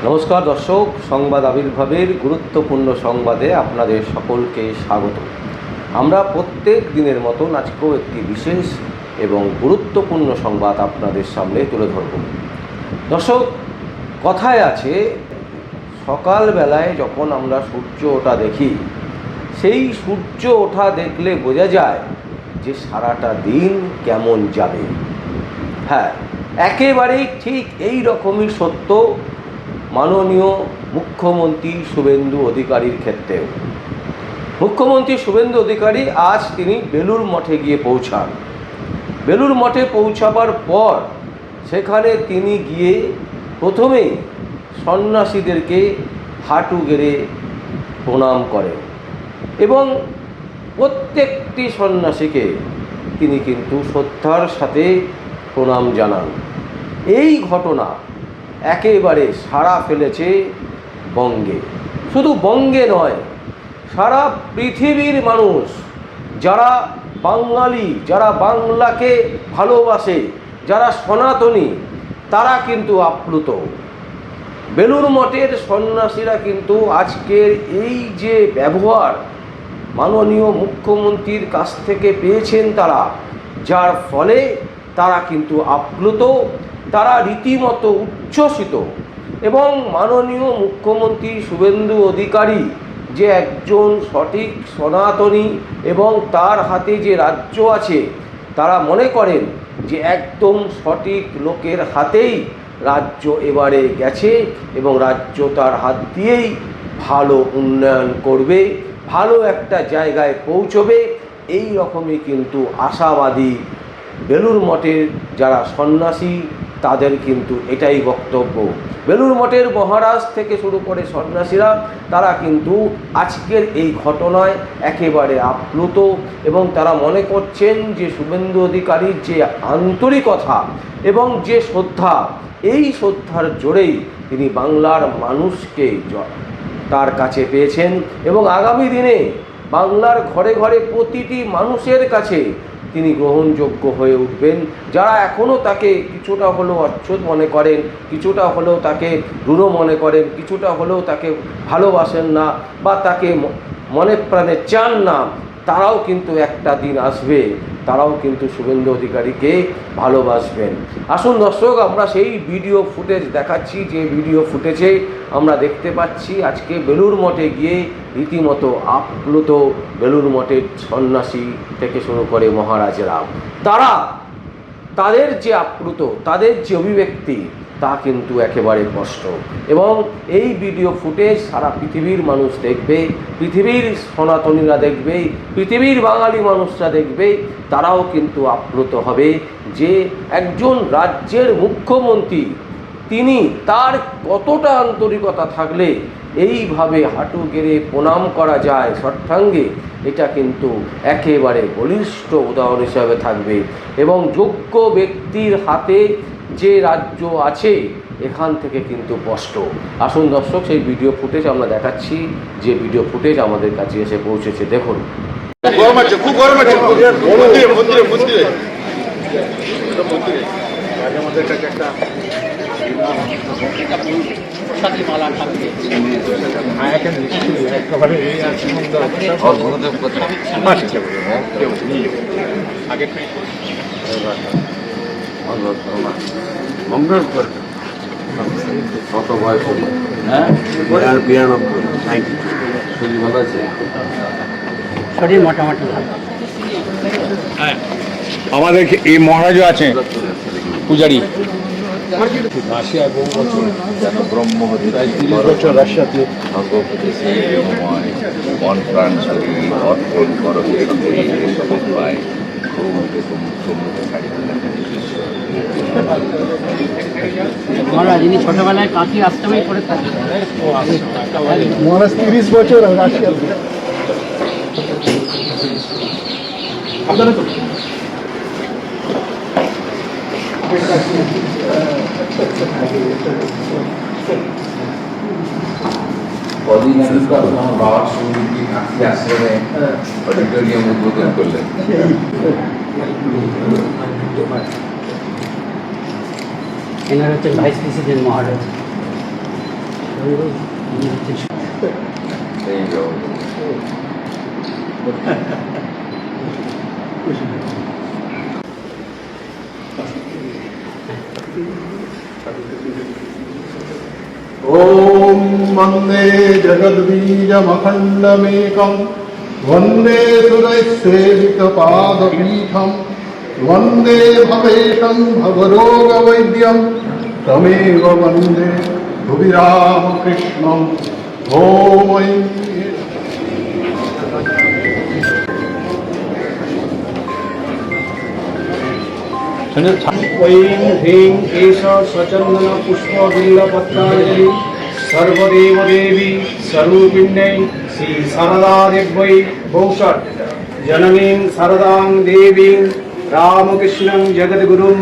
নমস্কার দর্শক, সংবাদ আবির্ভাবের গুরুত্বপূর্ণ সংবাদে আপনাদের সকলকে স্বাগত। আমরা প্রত্যেক দিনের মতন আজকেও একটি বিশেষ এবং গুরুত্বপূর্ণ সংবাদ আপনাদের সামনে তুলে ধরব। দর্শক, কথায় আছে, সকালবেলায় যখন আমরা সূর্য ওঠা দেখি, সেই সূর্য ওঠা দেখলে বোঝা যায় যে সারাটা দিন কেমন যাবে। হ্যাঁ, একেবারেই ঠিক এই রকমই সত্য মাননীয় মুখ্যমন্ত্রী শুভেন্দু অধিকারীর ক্ষেত্রেও। মুখ্যমন্ত্রী শুভেন্দু অধিকারী আজ তিনি বেলুড় মঠে গিয়ে পৌঁছান। বেলুড় মঠে পৌঁছাবার পর সেখানে তিনি গিয়ে প্রথমেই সন্ন্যাসীদেরকে হাঁটু গেড়ে প্রণাম করেন এবং প্রত্যেকটি সন্ন্যাসীকে তিনি কিন্তু শ্রদ্ধার সাথে প্রণাম জানান। এই ঘটনা একেবারে সাড়া ফেলেছে বঙ্গে। শুধু বঙ্গে নয়, সারা পৃথিবীর মানুষ, যারা বাঙালি, যারা বাংলাকে ভালোবাসে, যারা সনাতনী, তারা কিন্তু আপ্লুত। বেলুড় মঠের সন্ন্যাসীরা কিন্তু আজকের এই যে ব্যবহার মাননীয় মুখ্যমন্ত্রীর কাছ থেকে পেয়েছেন তারা, যার ফলে তারা কিন্তু আপ্লুত, তারা রীতিমতো উচ্ছ্বসিত। এবং মাননীয় মুখ্যমন্ত্রী শুভেন্দু অধিকারী যে একজন সঠিক সনাতনী এবং তার হাতে যে রাজ্য আছে, তারা মনে করেন যে একদম সঠিক লোকের হাতেই রাজ্য এবারে গেছে এবং রাজ্য তার হাত দিয়েই ভালো উন্নয়ন করবে, ভালো একটা জায়গায় পৌঁছবে। এই রকমই কিন্তু আশাবাদী বেলুড় মঠের যারা সন্ন্যাসী, তাদের কিন্তু এটাই বক্তব্য। বেলুড় মঠের মহারাজ থেকে শুরু করে সন্ন্যাসীরা, তারা কিন্তু আজকের এই ঘটনায় একেবারে আপ্লুত এবং তারা মনে করছেন যে শুভেন্দু অধিকারীর যে আন্তরিকতা এবং যে শ্রদ্ধা, এই শ্রদ্ধার জোরেই তিনি বাংলার মানুষকে তার কাছে পেয়েছেন এবং আগামী দিনে বাংলার ঘরে ঘরে প্রতিটি মানুষের কাছে তিনি গ্রহণযোগ্য হয়ে উঠবেন। যারা এখনও তাকে কিছুটা হলেও অচ্ছুত মনে করেন, কিছুটা হলেও তাকে রূঢ় মনে করেন, কিছুটা হলেও তাকে ভালোবাসেন না বা তাকে মনে প্রাণে চান না, তারাও কিন্তু একটা দিন আসবে, তারাও কিন্তু শুভেন্দু অধিকারীকে ভালোবাসবেন। আসুন দর্শক, আমরা সেই ভিডিও ফুটেজ দেখাচ্ছি, যে ভিডিও ফুটেজে আমরা দেখতে পাচ্ছি আজকে বেলুড় মঠে গিয়ে রীতিমতো আপ্লুত বেলুড় মঠের সন্ন্যাসী থেকে শুরু করে মহারাজেরা। তাদের যে আপ্লুত, তাদের যে অভিব্যক্তি, তা কিন্তু একেবারে স্পষ্ট। এবং এই ভিডিও ফুটেজ সারা পৃথিবীর মানুষ দেখবে, পৃথিবীর সনাতনীরা দেখবে, পৃথিবীর বাঙালি মানুষরা দেখবে, তারাও কিন্তু আপ্লুত হবে যে একজন রাজ্যের মুখ্যমন্ত্রী, তিনি তার কতটা আন্তরিকতা থাকলে এইভাবে হাঁটু গেড়ে প্রণাম করা যায় ষষ্ঠাঙ্গে, এটা কিন্তু একেবারে বলিষ্ঠ উদাহরণ হিসাবে থাকবে। এবং যোগ্য ব্যক্তির হাতে যে রাজ্য আছে, এখান থেকে কিন্তু স্পষ্ট। আসুন দর্শক, সেই ভিডিও ফুটেজ আমরা দেখাচ্ছি, যে ভিডিও ফুটেজ আমাদের কাছে এসে পৌঁছেছে। দেখুন। গরম আছে, খুব গরম আছে। মন্দিরে আমাদের কাছে একটা মালা থাকবে। মঙ্গল করে কত বয়স হল? হ্যাঁ, 92। শরীর ভালো আছে? শরীর মোটামুটি ভালো। হ্যাঁ, আমাদের এই মহারাজও আছে, পূজারী। রাশিয়ায় বহু বছর ব্রহ্ম হতে 30 বছর রাশিয়াতে মন প্রাণ শরীর অর্পণ করো পায় মহারাজ ইনি ছোটবেলায় কাঁথি আশ্রমেই করে থাকেন। মহারাজ 30 বছর রাশিয়ার। কদিন আগে তো আমার বাবার সঙ্গে কাঁথি আশ্রমে অডিটোরিয়াম উদ্বোধন করলেন। এনার হচ্ছে ভাইস প্রেসিডেন্ট মহারাজ। এই যে ॐ वन्दे जगद्बीजमखण्डमेकं वन्दे सुरैस्सेवितपादपीठं वन्दे भवेशं भवरोगवैद्यं तमेव वन्दे भुवि रामकृष्णं ॐ ऐं ऐं ह्रीं एष स्वचन्दनपुष्पबिल्लपत्राञ्जलि सर्वदेवदेवी स्वरूपिण्यै श्रीशारदादेव्यै भौषट् जननीं शारदां देवीं रामकृष्णं जगद्गुरुं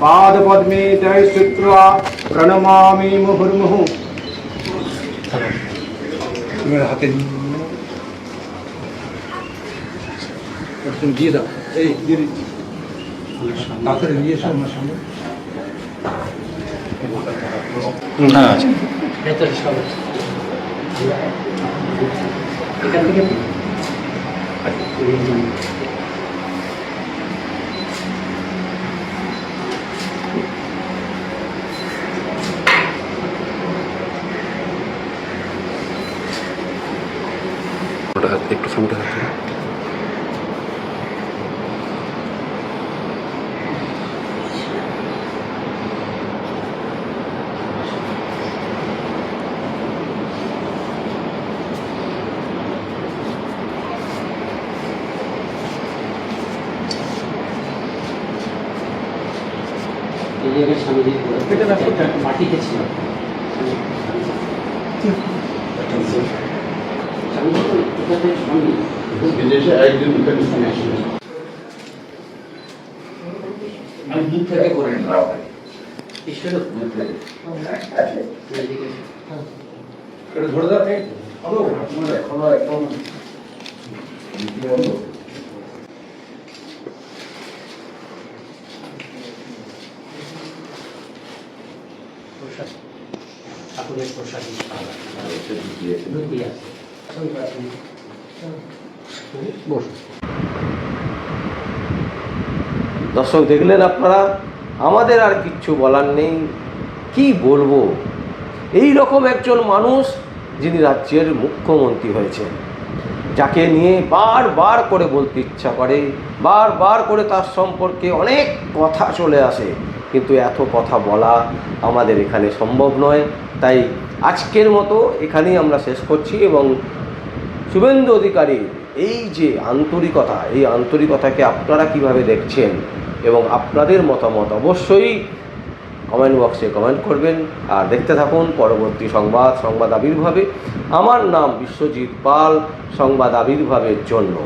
पादपद्मे तै श्रुत्वा प्रणमामि मुहुर्मुहुः। দিয়ে দাও এই দিয়ে দিচ্ছি তাড়াতাড়ি নিয়ে এসো আমার সামনে এখান থেকে একটু সামনে থাকছে। এই জায়গায় স্বামীজি মাটিতে ছিল স্বামীজি তো এটাতে স্বামী আমি দূর থেকে করে নিলাম ঈশ্বরের এটা ধরে দাও এই এখনো একদম রীতিমতো প্রসাদ ঠাকুরের প্রসাদ দিয়েছে ধুতি আছে দর্শক দেখলেন আপনারা, আমাদের আর কিচ্ছু বলার নেই। কি বলবো, এই রকম একজন মানুষ যিনি রাজ্যের মুখ্যমন্ত্রী হয়েছেন, যাকে নিয়ে বারবার করে বলতে ইচ্ছা করে, বারবার করে তার সম্পর্কে অনেক কথা চলে আসে, কিন্তু এত কথা বলা আমাদের এখানে সম্ভব নয়। তাই আজকের মতো এখানেই আমরা শেষ করছি। এবং শুভেন্দু অধিকারীর এই যে আন্তরিকতা, এই আন্তরিকতাকে আপনারা কিভাবে দেখছেন এবং আপনাদের মতামত অবশ্যই কমেন্ট বক্সে কমেন্ট করবেন। আর দেখতে থাকুন পরবর্তী সংবাদ আবির্ভাবে। আমার নাম বিশ্বজিৎ পাল, সংবাদ আবির্ভাবের জন্য।